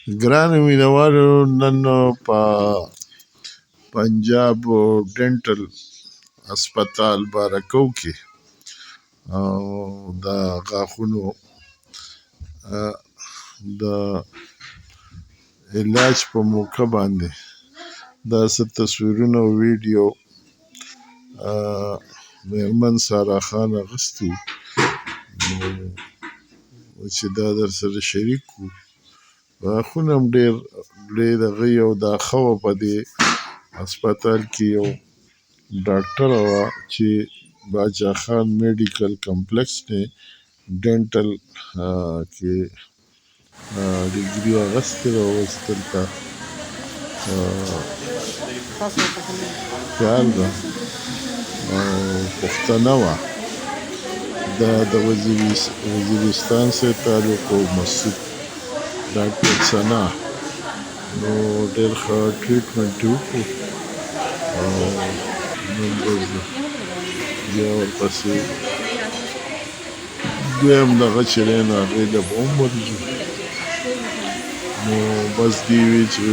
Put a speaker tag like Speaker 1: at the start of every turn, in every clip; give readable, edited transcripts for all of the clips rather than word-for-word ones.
Speaker 1: ګرانو مینوالو، نن په پنجاب ډینټل هسپتال بارکو کې د غاښونو د علاج په موقع باندې دا څه تصویرونه او ویډیو میرمن سارا خان اخیستي نو چې دا در سره شریک کړو. غاښونه هم ډېر لوی دغه او دا ښه وه په دې هسپتال کې یو ډاکټره وه چې باچا خان میډیکل کمپلیکس نه ډینټل کې ډګري اخیستې ده، اوس دلته فعال ده او پښتنه وه. دا د وزیرستان سره تعلق و، مسعود ډاکټر ثنا. نو ډېر ښه ټریټمنټ یې وکړو او نن ورځ بیا ورپسې دویم دغه چې دی نو هغې له به هم ورځو. نو بس دې وي چې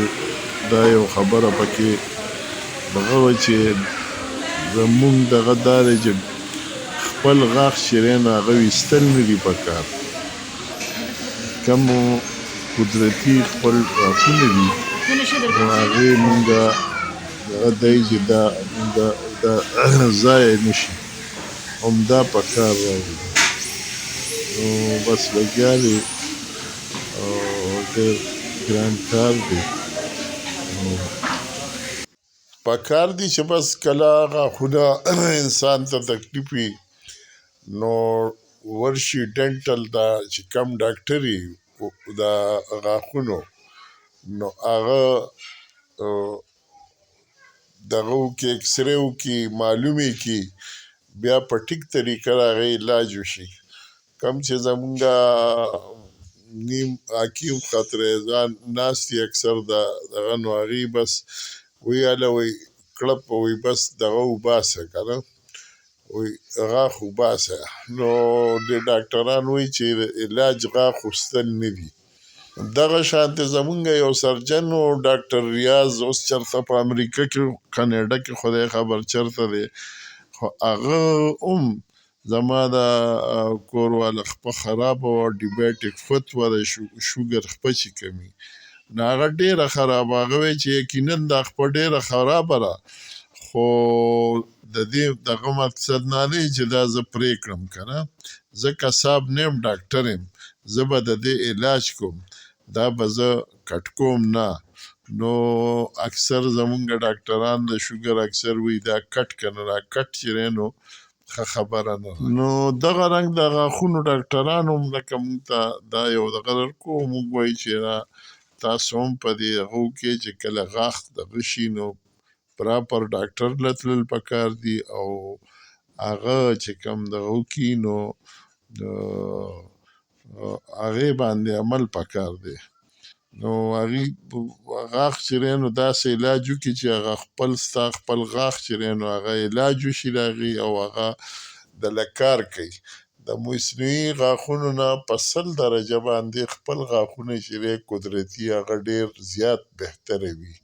Speaker 1: دا یو خبره پکې دغه وه چې زمونږ دغه دا دی چې خپل غاښ چې دی نو هغه ویستل نه دي پکار. کوم قدرتي خپل غاښونه دي نو هغې مونږه دغه دی چې دا ضایع نه شي، همدا پکار راوړي. نو بس لګیا دی او ډېر ګران کار دی. پکار دي چې بس کله غاښونه انسان ته تکلیف وي نو ورشي ډینټل دا چې کم ډاکټر وي د غاښونو نو هغه دغه وکړي، اکسرې وکړي، معلوم یې کړي، بیا په ټیک طریقه د هغې علاج وشي. کم چې زمونږه نیم حکیم خطرېزان ناست دي اکثر دغه نو هغې بس وایي هله وایي کړپ وایي بس دغه وباسه که نه وایي غاښ وباسه. نو ډېر ډاکټران وایي چې علاج غاښ وستل نه دي. دغه شانتې زمونږ یو سرجن و ډاکټر ریاض، اوس چېرته په امریکا کې کاناډا کې خدای خبر چېرته دی، خو هغه هم زما د کور والا خپه خرابه وه، ډیبیټک فوت وه، د شوګر خپه چې کوي نو هغه ډېره خرابه. هغه وایي چې یقینا دا خپه ډېره خرابه ده خو د دې دغه مقصد نه دی چې دا زه پرې کړم که نه، زه قصاب نه یم، ډاکټر یم، زه به د دې علاج کوم، دا به زه کټ کوم نه. نو اکثر زمونږ ډاکټران د شوګر اکثر وایي دا کټ که نه، دا کټ چې دی نو ښه خبره نه ده. نو دغه رنګ د غاښونو ډاکټران هم لکه مونږ ته دا یو دغه درکوو، مونږ وایي چې تاسو هم په دې هغو کې چې کله غاښ دغه شي نو پراپر ډاکټر له تلل پکار دي او هغه چې کوم دغه وکړي نو هغې باندې عمل پکار دی. نو هغې غاښ چې دی نو داسې علاج وکړي چې هغه ستا خپل غاښ چې دی نو هغه علاج وشي د هغې او هغه دله کار کوي. د مصنوعي غاښونو نه په 100 درجه باندې خپل غاښونه چې دی قدرتي هغه ډېر زیات بهتره وي.